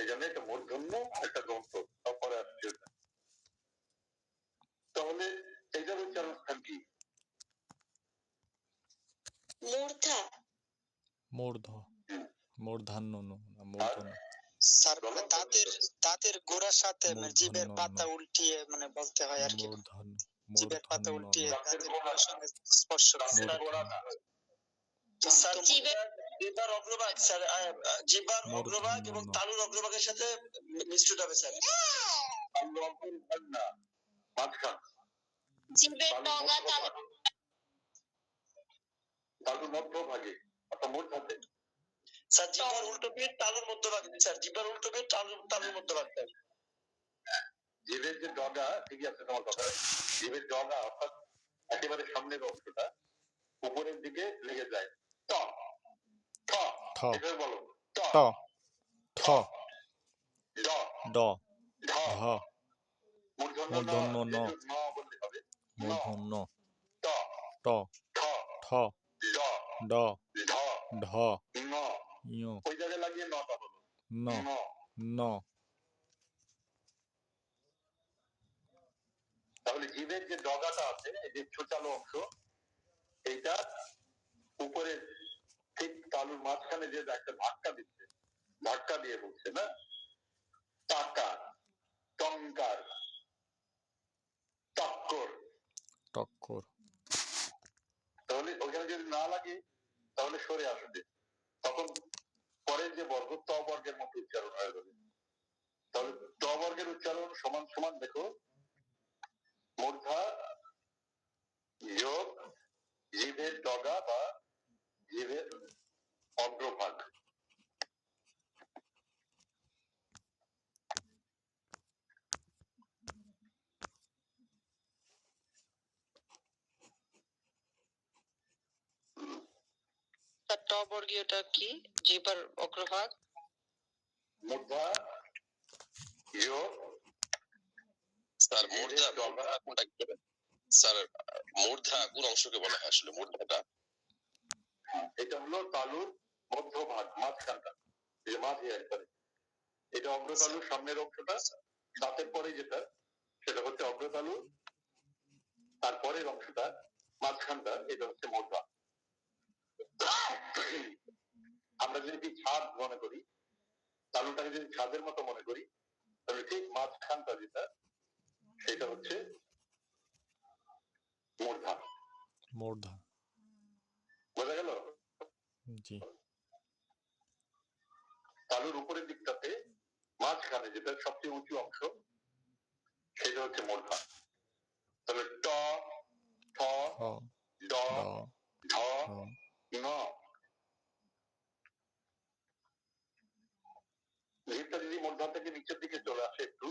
সেই জন্য এটা মূর্ধন্য একটা দন্ত তারপরে আসছে ওটা। তাহলে এইটার উচ্চারণ স্থান কি? মূর্ধা। মূর্ধ, মূর্ধান্য না মূর্ধন্য। স্যার দাঁতের গোড়ার সাথে জিভের পাতা উল্টিয়ে মানে বলতে হয় আর কি, মূর্ধন্য, জিভের পাতা উল্টিয়ে মূর্ধন্য, দাঁতের গোড়ার সঙ্গে স্পর্শ করে। স্যার জিহ্বার অগ্রভাগ, স্যার জিহ্বার অগ্রভাগ এবং তালুর অগ্রভাগের সাথে মিশ্রিত হবে স্যার। তালুর অগ্রভাগ না, মাঝখান। জিভের ডগা তালুর মধ্যভাগে অর্থাৎ মূর্ধাতে। স্যার জিহ্বার উল্টো পিঠ তালুর মধ্যভাগে, স্যার জিহ্বার উল্টো পিঠ তালুর মধ্যভাগ। জিভের যে ডগা, ঠিকই আছে তোমার কথা, জিভের ডগা অর্থাৎ একেবারে সামনের অংশটা উপরের দিকে লেগে যায়। ট ঠ এভাবে বলো। ট ঠ ড ড ঢ ধ মূর্ধন্য মূর্ধন্য ন বলতে হবে। মূর্ধন্য ট ট ঠ ঠ ড ড ঢ ঢ ন ঞ ওই জায়গায় লাগিয়ে নটা বলো। ন ন। তাহলে জিভের যে ডগাটা আছে, এই যে ছোটালো অংশ, এইটা উপরে ঠিক তালুর মাঝখানে যে একটা ধাক্কা দিচ্ছে, ধাক্কা দিয়ে বলছে না টাকা, টঙ্কার, টক্কর। টক্কর। তাহলে ওখানে যদি না লাগে তাহলে সরে আসবে, তখন পরের যে বর্গ ত বর্গের মতো উচ্চারণ হয়ে যাবে। তাহলে ত বর্গের উচ্চারণ সমান সমান দেখো, মূর্ধা যোগ জিভের ডগা বা জিভের অগ্রভাগ। ট বর্গীয়টা কি? জিহ্বার অগ্রভাগ। মূর্ধা যোগ স্যার মূর্ধা কোনটা কি বলে? স্যার মূর্ধা কোন অংশকে বলা হয় আসলে মূর্ধাটা? এটা হলো তালুর মধ্যভাগ, মাঝখানটা, যে মাঝে একবারে। এটা অগ্রতালুর সামনের অংশটা, দাঁতের পরে যেটা সেটা হচ্ছে অগ্রতালু, তারপরের অংশটা মাঝখানটা এটা হচ্ছে মূর্ধা। আমরা যদি ছাদ মনে করি, তালুটাকে যদি ছাদের মতো মনে করি, তাহলে ঠিক মাঝখানটা যেটা সেটা হচ্ছে মূর্ধা। মূর্ধা। বোঝা গেল? জি। তালুর উপরের দিকটাতে মাঝখানে যেটা সবচেয়ে উঁচু অংশ সেটা হচ্ছে মূর্ধা। তাহলে ট ঠ ড ঢ ন। জিভটা যদি মূর্ধা থেকে নিচের দিকে চলে আসে একটু,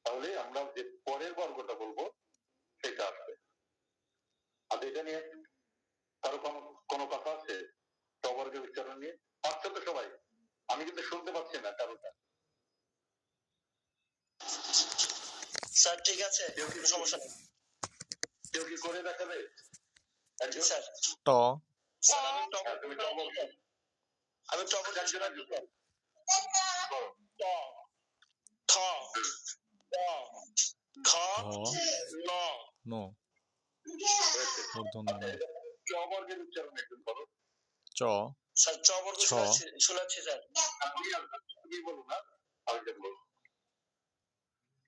তাহলে আমরা যে পরের বর্গটা বলবো সেটা আসবে। আর এটা নিয়ে কারো কোনো কথা আছে? ট বর্গের উচ্চারণ নিয়ে পাচ্ছে তো সবাই? আমি কিন্তু শুনতে পাচ্ছি না কারোটা। স্যার ঠিক আছে, সমস্যা নেই। কেউ কি করে দেখাবে? স্যার ট তুমি ট বলছো, আমি ট বলছি। ঠ খ ন ন মূর্ধন্য ন। চ বর্গের উচ্চারণ একটু করো। চ স্যার চ বর্গ শোনাচ্ছি স্যার। তুমি বলো না, আরেকজন বলো।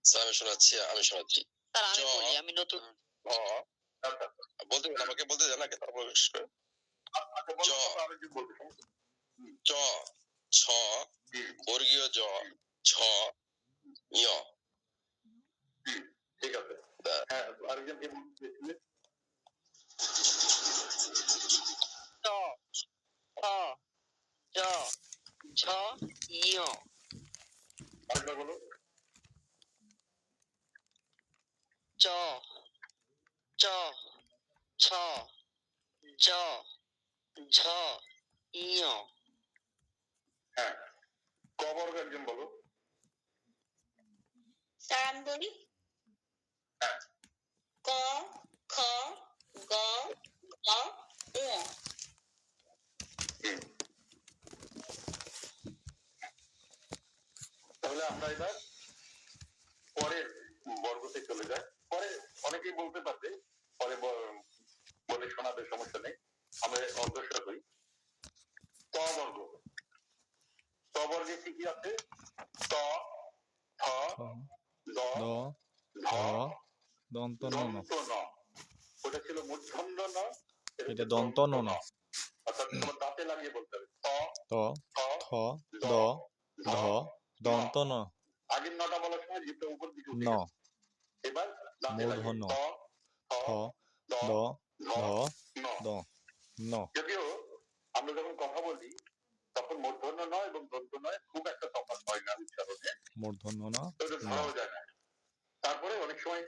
স্যার আমি শোনাচ্ছি স্যার আমি বলি, আমি নতুন। বলতে আমাকে বলতে জানা কে তারপর শেষ করে। চ ছ বর্গীয় জ ছ ঞ। ঠিক আছে, হ্যাঁ আরেকজন কে বলতে? চ ছ জ ঝ ঞ। আরেকবার বলো। চ চ ছ জ ঝ ঞ। হ্যাঁ, ক বর্গ একজন বলো। স্যার আমি বলি। হ্যাঁ। ক খ গ ঘ ঙ। তাহলে আমরা এবার পরের বর্গতে চলে যাই। পরে অনেকেই বলতে পারবে, পরে বলে শোনাবে, সমস্যা নেই, আমরা অগ্রসর হই। ত বর্গ, ত বর্গে কি কি আছে? ত, থ, थ দ, द ধ, ध দন্ত ন ন। দন্ত ন। ওটা ছিল মূর্ধন্য ন, এটা দন্ত ন ন। অর্থাৎ তোমার দাঁতে লাগিয়ে বলতে হবে। ত, ত থ, থ দ, দ ধ, ধ ন। দন্ত ন আগের নটা বলার সময় জিভটা উপর দিকে উঠে ন। গেছে। এবার দাঁতে লাগিয়ে মূর্ধন্য ত, থ, থ দ, দ ধ, ধ ন। দ ন। যদিও আমরা যখন কথা বলি তখন মূর্ধন্য নয় এবং দন্ত নয় খুব একটা তফাৎ হয় না উচ্চারণে, মূর্ধন্য ন ওটা ন। ধরাও যায় না। তারপরে অনেক সময়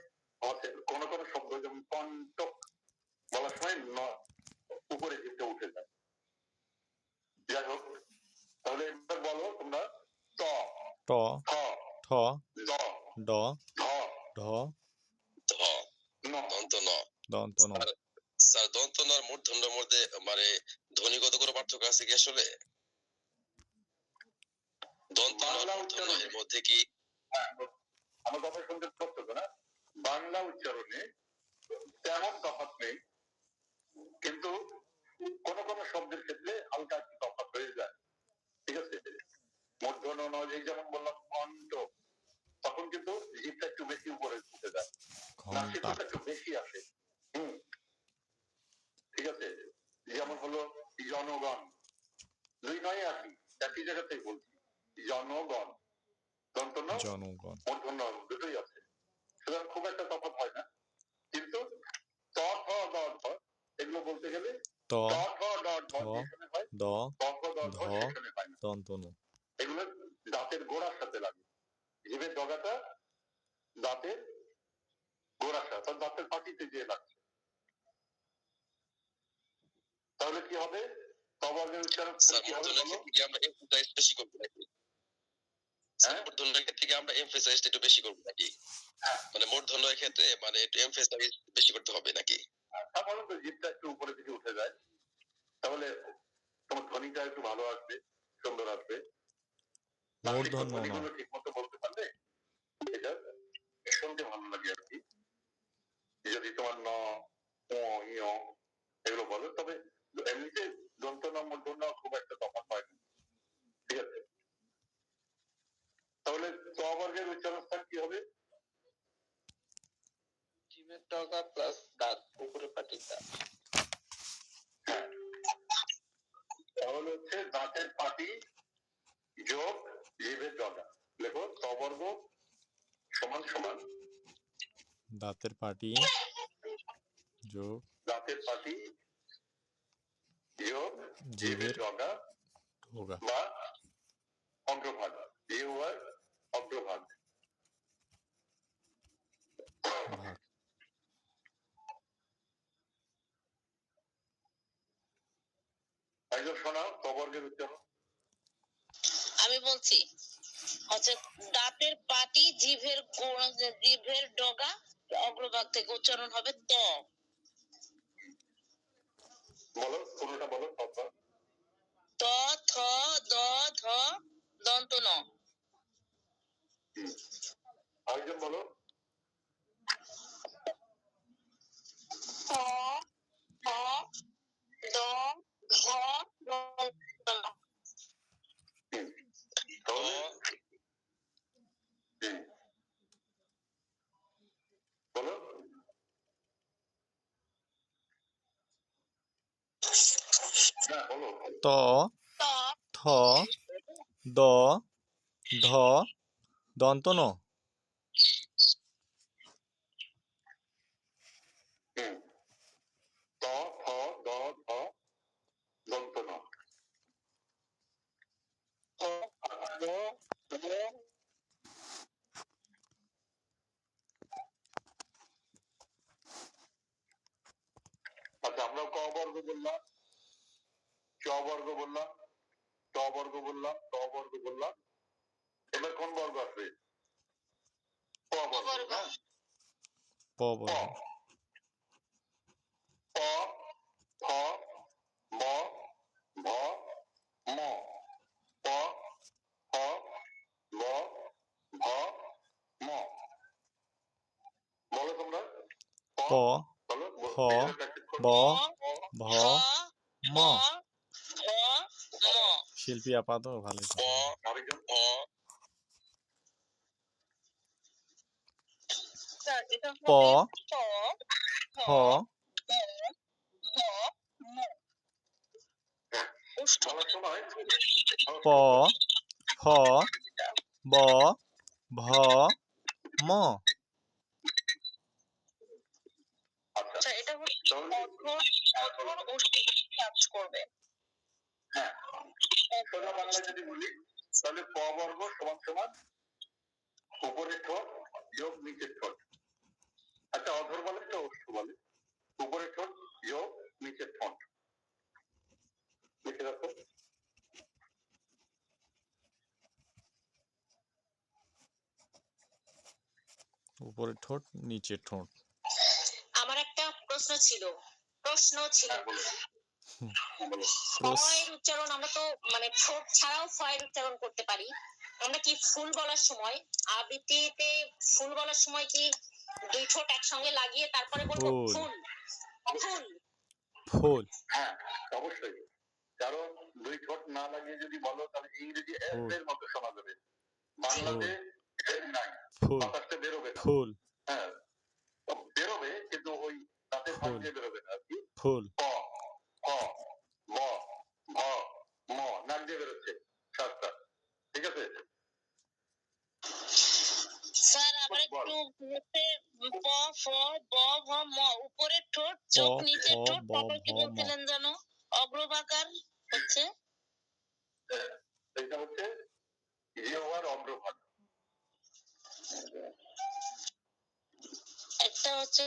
কোন কোন শব্দ যেমন কণ্টক বলার সময় ন উপরে জিভটা উঠে যায়। যাই হোক, তাহলে এবার বলো তোমরা ত, ট থ, ঠ দ, ড ধ, ঢ ধ ন। দন্ত ন। দন্ত ন। স্যার স্যার দন্ত ন আর মূর্ধন্যর মধ্যে মানে ধ্বনিগত কোনো পার্থক্য আছে কি আসলে? দন্ত ন আর বাংলা মূর্ধন্য উচ্চারণে, এর মধ্যে কি? হ্যাঁ, আমার কথা শুনতে কষ্ট হতো না। বাংলা উচ্চারণে তেমন তফাৎ নেই, কিন্তু কোন কোন শব্দের ক্ষেত্রে হালকা একটু তফাৎ হয়ে যায়। ঠিক আছে? মূর্ধন্য ন, যেমন বললাম কণ্ঠ, তখন কিন্তু জিভটা একটু বেশি উপরে উঠে যায়, ঘন্টা নাসিকতা একটু বেশি আসে। ঠিক আছে? যেমন হলো জনগণ, দুই নয় আসি, একই জায়গা থেকে বলছি। জনগণ, দন্ত ন, জনগণ মূর্ধন্য দুটোই আছে, সুতরাং খুব একটা তফাৎ হয় না। কিন্তু ত, থ, দ, ধ এগুলো বলতে গেলে ত ত, থ, ড, ধ থ যেখানে হয়, দ ত, থ, দ, ধ ধ সেখানে হয় না। দন্ত ন। এগুলো দাঁতের গোড়ার সাথে লাগে। জিভের ডগাটা দাঁতের গোড়ার সাথে, অর্থাৎ দাঁতের পাটিতে গিয়ে লাগছে। তাহলে কি হবে? ত বর্গের উচ্চারণ স্যার কি হবে মূর্ধন্যের বলো? ক্ষেত্রে কি আমরা এমফাসাইজ বেশি করবো নাকি? স্যার হ্যাঁ, মূর্ধন্যের ক্ষেত্রে কি আমরা এমফাসাইজটা একটু বেশি করবো নাকি? মানে মূর্ধন্যের ক্ষেত্রে মানে একটু এমফাসাইজ বেশি করতে হবে নাকি? সাধারণত জিভটা একটু উপরে দিকে উঠে যায়, তাহলে তোমার ধ্বনিটা একটু ভালো আসবে, সুন্দর আসবে। নাসিক মূর্ধন্য ন। ধ্বনিগুলো ঠিক মতো বলতে পারলে এটা শুনতে ভালো লাগে আর কি। যদি তোমার ন, ও, ইয় এগুলো বলো, তবে এমনিতে দন্ত ন মূর্ধন্য খুব একটা তফাৎ হয় না। ঠিক আছে? তাহলে ত বর্গের উচ্চারণ স্থান কি হবে? জিভের ডগা প্লাস দাঁত, উপরে পাটির দাঁত। হ্যাঁ, তাহলে হচ্ছে দাঁতের পাটি যোগ জিভের ডগা। লেখো ত বর্গ সমান সমান দাঁতের পাটি যোগ দাঁতের পাটি যোগ জিভের জিভের ডগা ঢোকা বা অগ্রভাগ, জিহ্বার অগ্রভাগ। ভাগ। একজন শোনাও ত বর্গের উচ্চারণ। আমি বলছি হচ্ছে দাঁতের পাটি, জিভের জিভের ডগা, অগ্রভাগ থেকে উচ্চারণ হবে ত। বলো, পুরোটা বলো। ত, থ, দ, ধ দন্ত ন। আরেকজন বলো। থ, থ, দ, ধ দন্ত ন। তাহলে বলো। হ্যাঁ বলো। ত ত, থ দ ধ দন্ত ন। ত, থ, দ, ধ দন্ত ন। দ, ধ। আচ্ছা, আমরা ক বর্গ বললাম, চ বর্গ বললাম, ট বর্গ বললাম, ত বর্গ বললাম। এবার কোন বর্গ আসবে? ক বর্গ। হ্যাঁ, প বর্গ প, ফ, ম, ভ, ম। প, ফ, ম, প বলো হ নিজেরা practice করো। ব ভ ভ ম ভ ম শিল্পী আপা তো ভালোই প আরেকজন ভ স্যার এটা প হবে প হ ভ ভ ম ওষ্ঠ বলার সময় প ফ ব ভ ম আচ্ছা আচ্ছা এটা হচ্ছে তাহলে অধর ওষ্ঠ কাজ করবে হ্যাঁ সোজা বাংলায় যদি বলি তাহলে প বর্গ সমান সমান উপরের ঠোঁট যোগ নিচের ঠোঁট। আচ্ছা অধর বলে তো ওষ্ঠ বলে, উপরের ঠোঁট যোগ নিচের ঠোঁট লিখে রাখো। উপরের ঠোঁট নিচের ঠোঁট। আমার একটা প্রশ্ন ছিল হ্যাঁ বলো বলো। ফয়ের উচ্চারণ আমরা তো মানে ঠোঁট ছাড়াও ফয়ের উচ্চারণ করতে পারি। আমরা কি ফুল বলার সময় আবৃত্তিতে ফুল বলার সময় কি দুই ঠোঁট একসঙ্গে লাগিয়ে তারপরে বলবো ফুল ফুল ফুল ফুল হ্যাঁ অবশ্যই, কারণ দুই ঠোঁট না লাগিয়ে যদি বলো তাহলে ইংরেজি এস ফুল এর মতো শোনা যাবে, বাংলাতে এস নাই, ফুল বাতাসটা বেরোবে না। ফুল হ্যাঁ বেরোবে কিন্তু ওই দাঁতের ফাঁক ফুল দিয়ে বেরোবে না আর কি। ফুল প হ ম ভ ম নাক দিয়ে বেরোচ্ছে শ্বাসটা, ঠিক আছে। স্যার আবার একটু হচ্ছে প ফ ব ভ ম উপরের ঠোঁট প চোখ ফ নিচের ঠোঁট ব তারপর ভ কি ম বলছিলেন যেন অগ্রভাগার হচ্ছে এটা হচ্ছে জিহ্বার অগ্রভাগ। একটা হচ্ছে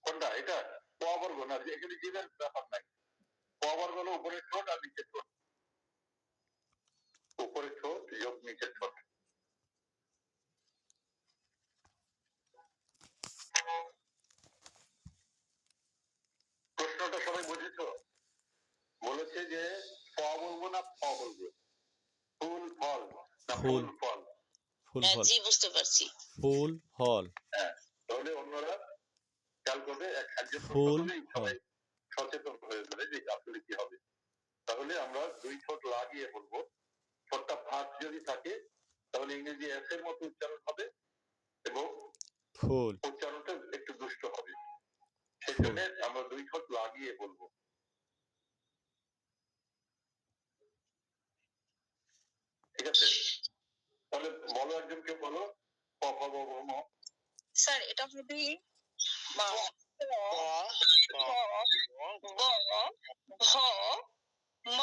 কোনটা এটা প বর্গ না, এখানে জিভের ব্যাপার নাই। প বর্গ হলো উপরের ঠোঁট আর নিচের ঠোঁট, উপরের ঠোঁট যোগ নিচের ঠোঁট। প্রশ্নটা সবাই বুঝেছো? বলেছে যে প বলবো না ফ বলবো, ফুল ফল না ফুল ফুল ফল। ফুল ফল জি বুঝতে পারছি ফুল ফল হ্যাঁ তাহলে অন্যরা খেয়াল করবে, একজন প্রশ্ন ফুল করলেই ফল সবাই সচেতন হয়ে যাবে যে আসলে কি হবে। তাহলে আমরা দুই ঠোঁট লাগিয়ে বলবো, ঠোঁটটা ফাঁক যদি থাকে তাহলে ইংরেজি এস এর মতো উচ্চারণ হবে এবং ফুল উচ্চারণটা একটু দুষ্ট হবে, সেই ফুল জন্য আমরা দুই ঠোঁট লাগিয়ে বলবো। ঠিক আছে, তাহলে বলো একজনকে বলো প ফ ব ভ ম। স্যার এটা হবে মা প ভ ভ ম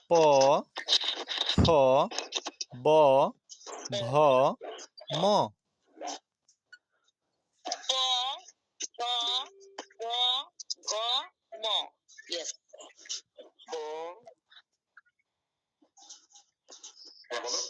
প ফ ব ভ ম প প ভ ভ ম ইয়েস হ্যাঁ বলো।